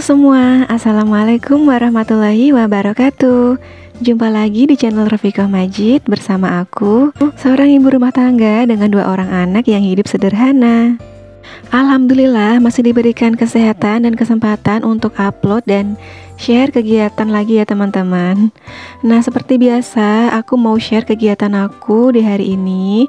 semua, Assalamualaikum warahmatullahi wabarakatuh. Jumpa lagi di channel Rafiqah Majid bersama aku, seorang ibu rumah tangga dengan 2 orang anak yang hidup sederhana. Alhamdulillah masih diberikan kesehatan dan kesempatan untuk upload dan share kegiatan lagi ya teman-teman. Nah, seperti biasa aku mau share kegiatan aku di hari ini.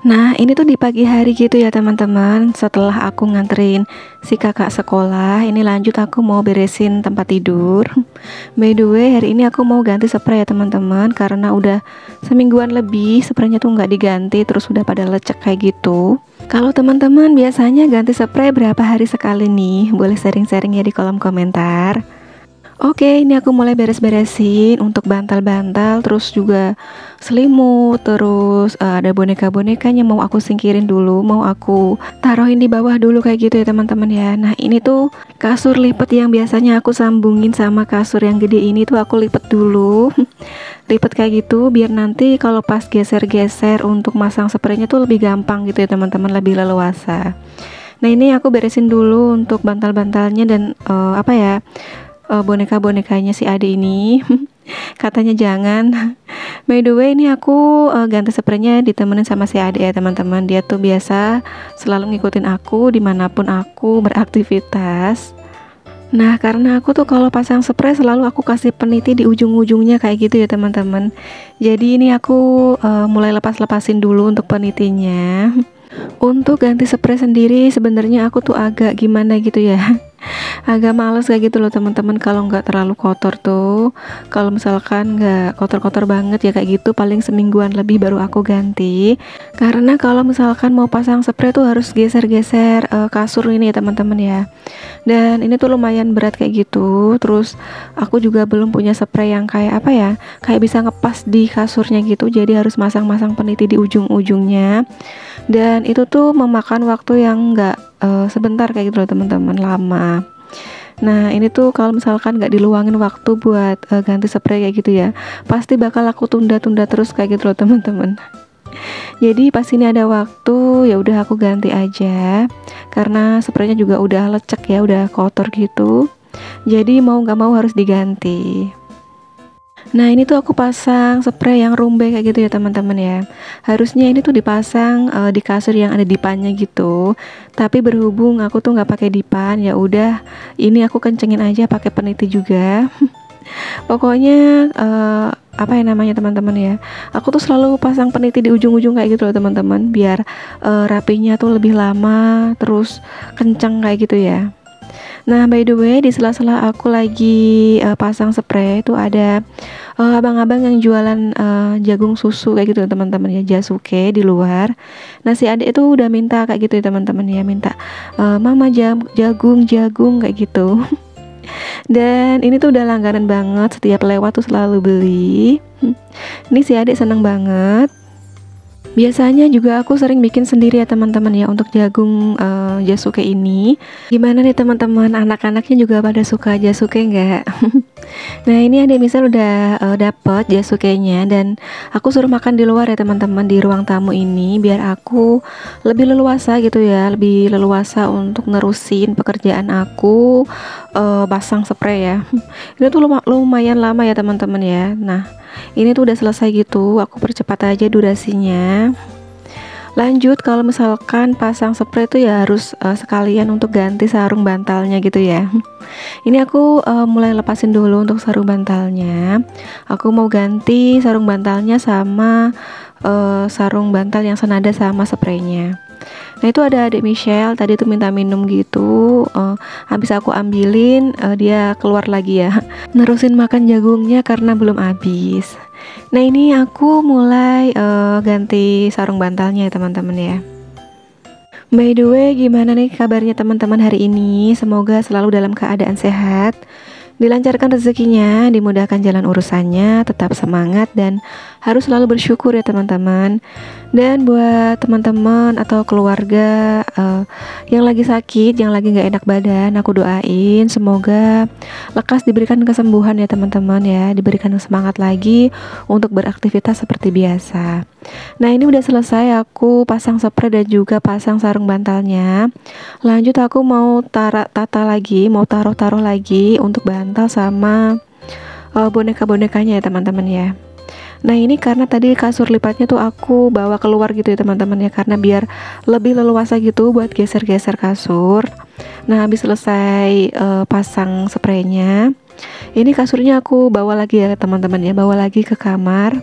Nah, ini tuh di pagi hari gitu ya teman-teman. Setelah aku nganterin si kakak sekolah, ini lanjut aku mau beresin tempat tidur. By the way, hari ini aku mau ganti spray ya teman-teman, karena udah semingguan lebih spraynya tuh nggak diganti, terus udah pada lecek kayak gitu. Kalau teman-teman biasanya ganti spray berapa hari sekali nih? Boleh sharing-sharing ya di kolom komentar. Oke, ini aku mulai beres-beresin untuk bantal-bantal, terus juga selimut, terus ada boneka-bonekanya mau aku singkirin dulu, mau aku taruhin di bawah dulu kayak gitu ya teman-teman ya. Nah, ini tuh kasur lipat yang biasanya aku sambungin sama kasur yang gede ini tuh aku lipat dulu. Lipat kayak gitu biar nanti kalau pas geser-geser untuk masang spraynya tuh lebih gampang gitu ya teman-teman, lebih leluasa. Nah, ini aku beresin dulu untuk bantal-bantalnya dan boneka-bonekanya si adik ini. Katanya jangan. By the way, ini aku ganti spraynya ditemenin sama si adik ya teman-teman. Dia tuh biasa selalu ngikutin aku dimanapun aku beraktivitas. Nah, karena aku tuh kalau pasang spray selalu aku kasih peniti di ujung-ujungnya kayak gitu ya teman-teman. Jadi ini aku mulai lepas-lepasin dulu untuk penitinya. Untuk ganti spray sendiri sebenarnya aku tuh agak gimana gitu ya. Agak males kayak gitu loh teman-teman, kalau nggak terlalu kotor tuh. Kalau misalkan nggak kotor-kotor banget ya kayak gitu, paling semingguan lebih baru aku ganti. Karena kalau misalkan mau pasang spray tuh harus geser-geser kasur ini ya teman-teman ya. Dan ini tuh lumayan berat kayak gitu. Terus aku juga belum punya spray yang kayak kayak bisa ngepas di kasurnya gitu. Jadi harus masang-masang peniti di ujung-ujungnya. Dan itu tuh memakan waktu yang nggak sebentar kayak gitu loh teman-teman, lama. Nah, ini tuh kalau misalkan nggak diluangin waktu buat ganti spray kayak gitu ya, pasti bakal aku tunda-tunda terus kayak gitu loh teman-teman. Jadi pas ini ada waktu, ya udah aku ganti aja. Karena spraynya juga udah lecek ya, udah kotor gitu. Jadi mau nggak mau harus diganti. Nah, ini tuh aku pasang spray yang rumbe kayak gitu ya teman-teman ya. Harusnya ini tuh dipasang di kasur yang ada dipannya gitu. Tapi berhubung aku tuh nggak pakai dipan, ya udah ini aku kencengin aja pakai peniti juga. Pokoknya teman-teman ya. Aku tuh selalu pasang peniti di ujung-ujung kayak gitu loh teman-teman, biar rapinya tuh lebih lama, terus kenceng kayak gitu ya. Nah, by the way, di sela-sela aku lagi pasang spray itu ada abang-abang yang jualan jagung susu kayak gitu teman-teman ya, jasuke di luar. Nah, si adik itu udah minta kayak gitu ya teman-teman ya, minta mama jagung kayak gitu. Dan ini tuh udah langganan banget, setiap lewat tuh selalu beli. Ini si adik seneng banget. Biasanya juga aku sering bikin sendiri ya teman-teman ya untuk jagung jasuke ini. Gimana nih teman-teman, anak-anaknya juga pada suka jasuke nggak? Nah, ini ada misal udah dapet jasukenya dan aku suruh makan di luar ya teman-teman, di ruang tamu ini, biar aku lebih leluasa gitu ya, lebih leluasa untuk nerusin pekerjaan aku pasang spray ya. Ini tuh lumayan lama ya teman-teman ya. Nah, ini tuh udah selesai gitu, aku percepat aja durasinya. Lanjut, kalau misalkan pasang spray itu ya harus sekalian untuk ganti sarung bantalnya gitu ya. Ini aku mulai lepasin dulu untuk sarung bantalnya. Aku mau ganti sarung bantalnya sama sarung bantal yang senada sama spraynya. Nah, itu ada adik Michelle tadi tuh minta minum gitu. Habis aku ambilin, dia keluar lagi ya, nerusin makan jagungnya karena belum habis. Nah, ini aku mulai ganti sarung bantalnya ya teman-teman ya. By the way, gimana nih kabarnya teman-teman hari ini? Semoga selalu dalam keadaan sehat. Dilancarkan rezekinya, dimudahkan jalan urusannya, tetap semangat dan harus selalu bersyukur ya teman-teman. Dan buat teman-teman atau keluarga yang lagi sakit, yang lagi nggak enak badan, aku doain semoga lekas diberikan kesembuhan ya teman-teman ya, diberikan semangat lagi untuk beraktivitas seperti biasa. Nah ini udah selesai, aku pasang spray dan juga pasang sarung bantalnya. Lanjut aku mau tata lagi, mau taruh-taruh lagi untuk bantal sama boneka-bonekanya ya teman-teman ya. Nah ini karena tadi kasur lipatnya tuh aku bawa keluar gitu ya teman-teman ya, karena biar lebih leluasa gitu buat geser-geser kasur. Nah habis selesai pasang spraynya, ini kasurnya aku bawa lagi ya teman-teman ya, bawa lagi ke kamar.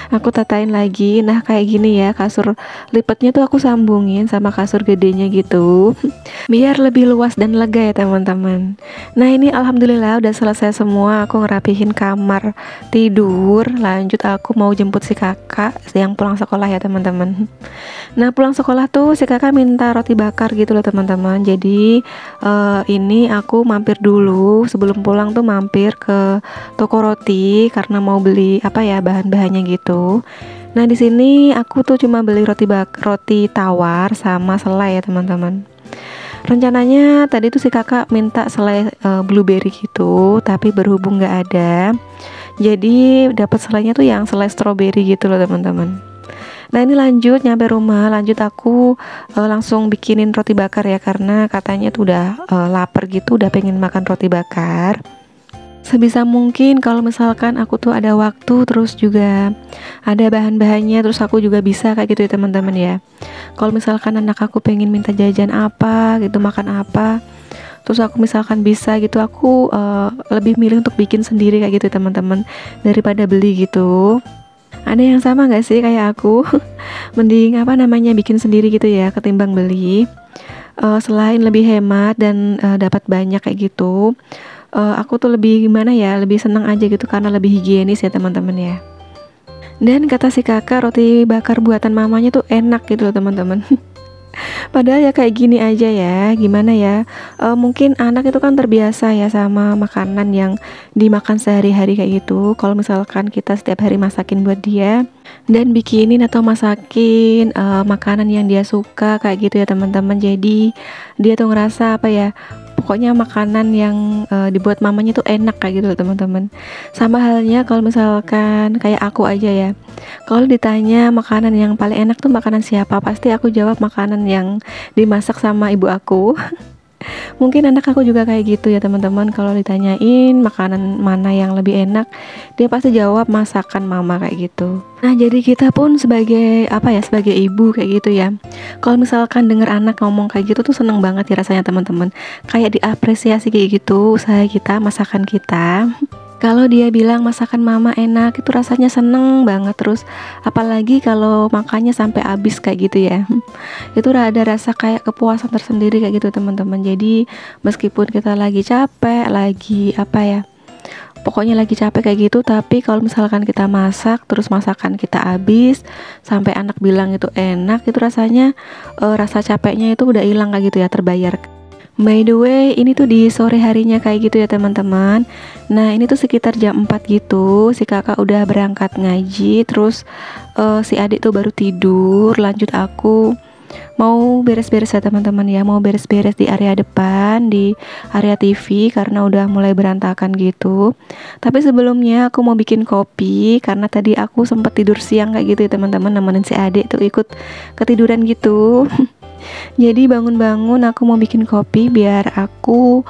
Aku tatain lagi. Nah kayak gini ya, kasur lipatnya tuh aku sambungin sama kasur gedenya gitu biar lebih luas dan lega ya teman-teman. Nah ini alhamdulillah udah selesai semua, aku ngerapihin kamar tidur. Lanjut aku mau jemput si kakak yang pulang sekolah ya teman-teman. Nah pulang sekolah tuh si kakak minta roti bakar gitu loh teman-teman. Jadi ini aku mampir dulu sebelum pulang tuh, mampir ke toko roti karena mau beli apa ya, bahan-bahannya gitu. Nah di sini aku tuh cuma beli roti tawar sama selai ya teman-teman. Rencananya tadi tuh si kakak minta selai blueberry gitu, tapi berhubung nggak ada, jadi dapat selainya tuh yang selai strawberry gitu loh teman-teman. Nah ini lanjut nyampe rumah, lanjut aku langsung bikinin roti bakar ya, karena katanya tuh udah lapar gitu, udah pengen makan roti bakar. Sebisa mungkin kalau misalkan aku tuh ada waktu, terus juga ada bahan-bahannya, terus aku juga bisa kayak gitu ya teman-teman ya. Kalau misalkan anak aku pengen minta jajan apa gitu, makan apa, terus aku misalkan bisa gitu, aku lebih milih untuk bikin sendiri kayak gitu ya teman-teman, daripada beli gitu. Ada yang sama gak sih kayak aku? Mending apa namanya bikin sendiri gitu ya ketimbang beli. Selain lebih hemat dan dapat banyak kayak gitu, aku tuh lebih gimana ya, lebih senang aja gitu karena lebih higienis ya teman-teman ya. Dan kata si kakak roti bakar buatan mamanya tuh enak gitu loh teman-teman. Padahal ya kayak gini aja ya, gimana ya, mungkin anak itu kan terbiasa ya sama makanan yang dimakan sehari-hari kayak gitu. Kalau misalkan kita setiap hari masakin buat dia dan bikinin atau masakin makanan yang dia suka kayak gitu ya teman-teman, jadi dia tuh ngerasa apa ya, pokoknya makanan yang dibuat mamanya tuh enak kayak gitu loh teman-teman. Sama halnya kalau misalkan kayak aku aja ya, kalau ditanya makanan yang paling enak tuh makanan siapa, pasti aku jawab makanan yang dimasak sama ibu aku. Mungkin anak aku juga kayak gitu ya teman-teman, kalau ditanyain makanan mana yang lebih enak, dia pasti jawab masakan mama kayak gitu. Nah jadi kita pun sebagai apa ya, sebagai ibu kayak gitu ya, kalau misalkan denger anak ngomong kayak gitu tuh seneng banget ya rasanya teman-teman, kayak diapresiasi kayak gitu usaha kita, masakan kita. Kalau dia bilang masakan mama enak, itu rasanya seneng banget. Terus apalagi kalau makannya sampai habis kayak gitu ya, itu ada rasa kayak kepuasan tersendiri kayak gitu teman-teman. Jadi meskipun kita lagi capek, lagi apa ya, pokoknya lagi capek kayak gitu, tapi kalau misalkan kita masak terus masakan kita habis sampai anak bilang itu enak, itu rasanya rasa capeknya itu udah hilang kayak gitu ya, terbayar. By the way, ini tuh di sore harinya kayak gitu ya teman-teman. Nah ini tuh sekitar jam 4 gitu, si kakak udah berangkat ngaji, terus si adik tuh baru tidur. Lanjut aku mau beres-beres ya teman-teman ya, mau beres-beres di area depan, di area TV, karena udah mulai berantakan gitu. Tapi sebelumnya aku mau bikin kopi, karena tadi aku sempat tidur siang kayak gitu ya teman-teman, nemenin si adik tuh ikut ketiduran gitu. Jadi bangun-bangun aku mau bikin kopi biar aku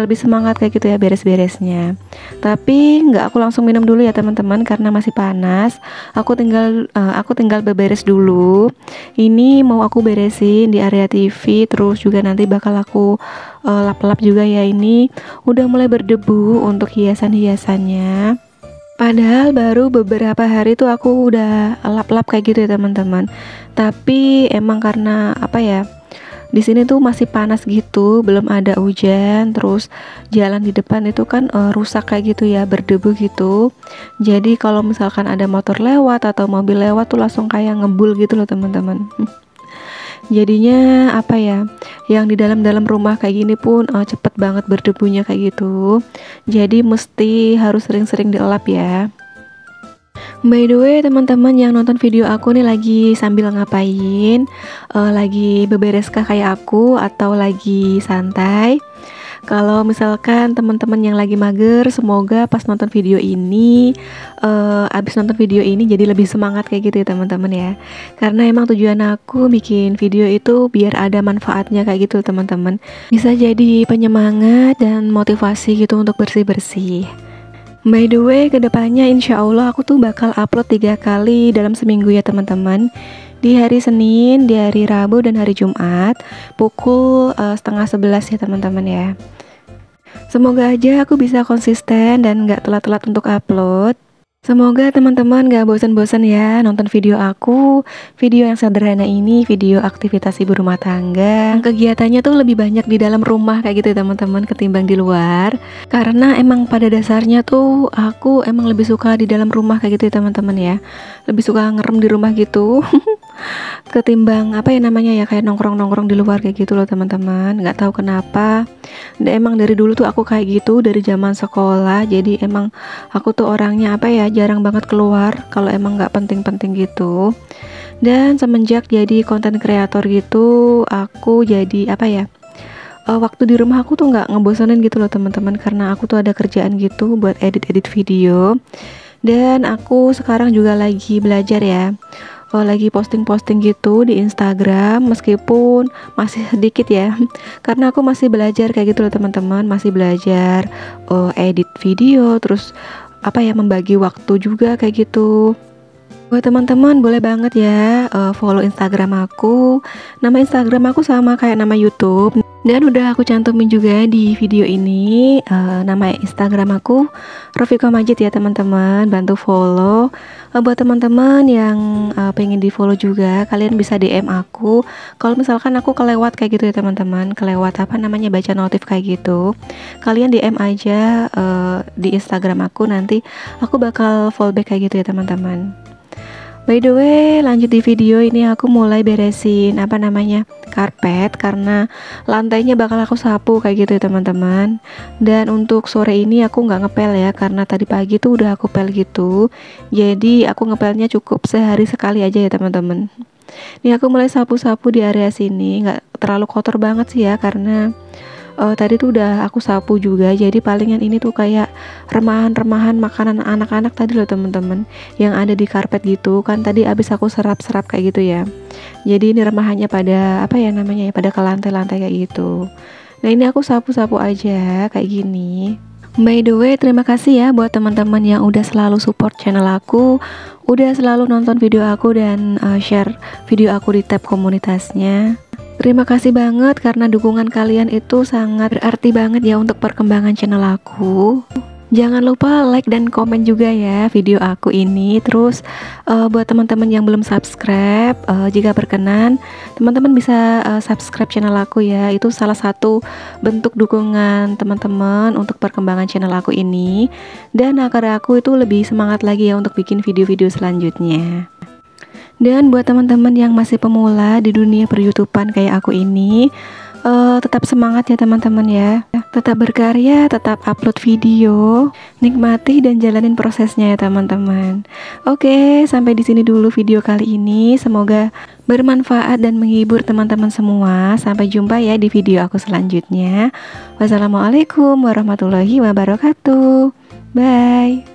lebih semangat kayak gitu ya beres-beresnya. Tapi nggak aku langsung minum dulu ya teman-teman, karena masih panas. Aku tinggal beberes dulu. Ini mau aku beresin di area TV, terus juga nanti bakal aku lap-lap juga ya. Ini udah mulai berdebu untuk hiasan-hiasannya. Padahal baru beberapa hari tuh aku udah lap-lap kayak gitu ya teman-teman. Tapi emang karena apa ya, di sini tuh masih panas gitu, belum ada hujan, terus jalan di depan itu kan rusak kayak gitu ya, berdebu gitu. Jadi kalau misalkan ada motor lewat atau mobil lewat tuh langsung kayak ngebul gitu loh teman-teman. Jadinya apa ya, yang di dalam-dalam rumah kayak gini pun cepet banget berdebunya kayak gitu. Jadi mesti harus sering-sering dielap ya. By the way, teman-teman yang nonton video aku nih lagi sambil ngapain? Lagi bebereskah kayak aku atau lagi santai? Kalau misalkan teman-teman yang lagi mager, semoga pas nonton video ini, abis nonton video ini jadi lebih semangat kayak gitu ya teman-teman ya. Karena emang tujuan aku bikin video itu biar ada manfaatnya kayak gitu teman-teman. Bisa jadi penyemangat dan motivasi gitu untuk bersih-bersih. By the way, kedepannya insya Allah aku tuh bakal upload 3 kali dalam seminggu ya teman-teman. Di hari Senin, di hari Rabu, dan hari Jumat pukul setengah 11 ya teman-teman ya. Semoga aja aku bisa konsisten dan gak telat-telat untuk upload. Semoga teman-teman gak bosan-bosan ya nonton video aku. Video yang sederhana ini, video aktivitas ibu rumah tangga. Kegiatannya tuh lebih banyak di dalam rumah kayak gitu ya teman-teman ketimbang di luar. Karena emang pada dasarnya tuh aku emang lebih suka di dalam rumah kayak gitu ya teman-teman ya. Lebih suka ngerem di rumah gitu. Ketimbang apa ya namanya ya, kayak nongkrong-nongkrong di luar kayak gitu loh teman-teman. Nggak tahu kenapa. Dan emang dari dulu tuh aku kayak gitu dari zaman sekolah. Jadi emang aku tuh orangnya apa ya, jarang banget keluar kalau emang nggak penting-penting gitu. Dan semenjak jadi konten kreator gitu, aku jadi apa ya, waktu di rumah aku tuh nggak ngebosenin gitu loh teman-teman, karena aku tuh ada kerjaan gitu buat edit-edit video. Dan aku sekarang juga lagi belajar ya, lagi posting-posting gitu di Instagram, meskipun masih sedikit ya karena aku masih belajar kayak gitu loh teman-teman, masih belajar edit video, terus apa ya, membagi waktu juga kayak gitu. Buat teman-teman boleh banget ya follow Instagram aku. Nama Instagram aku sama kayak nama YouTube, dan udah aku cantumin juga di video ini. Nama Instagram aku Rofika Majid ya teman-teman, bantu follow. Buat teman-teman yang pengen di follow juga, kalian bisa DM aku. Kalau misalkan aku kelewat kayak gitu ya teman-teman, kelewat apa namanya, baca notif kayak gitu, kalian DM aja di Instagram aku, nanti aku bakal follow back kayak gitu ya teman-teman. By the way, lanjut di video ini aku mulai beresin apa namanya, karpet, karena lantainya bakal aku sapu kayak gitu ya teman-teman. Dan untuk sore ini aku nggak ngepel ya, karena tadi pagi tuh udah aku pel gitu. Jadi aku ngepelnya cukup sehari sekali aja ya teman-teman. Ini aku mulai sapu-sapu di area sini, nggak terlalu kotor banget sih ya, karena tadi tuh udah aku sapu juga. Jadi palingan ini tuh kayak remahan-remahan makanan anak-anak tadi loh temen-temen, yang ada di karpet gitu kan, tadi abis aku serap-serap kayak gitu ya. Jadi ini remahannya pada apa ya namanya ya, pada ke lantai-lantai kayak gitu. Nah ini aku sapu-sapu aja kayak gini. By the way, terima kasih ya buat teman-teman yang udah selalu support channel aku, udah selalu nonton video aku dan share video aku di tab komunitasnya. Terima kasih banget karena dukungan kalian itu sangat berarti banget ya untuk perkembangan channel aku. Jangan lupa like dan komen juga ya video aku ini. Terus buat teman-teman yang belum subscribe, jika berkenan teman-teman bisa subscribe channel aku ya. Itu salah satu bentuk dukungan teman-teman untuk perkembangan channel aku ini, dan agar aku itu lebih semangat lagi ya untuk bikin video-video selanjutnya. Dan buat teman-teman yang masih pemula di dunia per-YouTubean kayak aku ini, tetap semangat ya teman-teman ya. Tetap berkarya, tetap upload video, nikmati dan jalanin prosesnya ya teman-teman. Oke, sampai di sini dulu video kali ini. Semoga bermanfaat dan menghibur teman-teman semua. Sampai jumpa ya di video aku selanjutnya. Wassalamualaikum warahmatullahi wabarakatuh. Bye.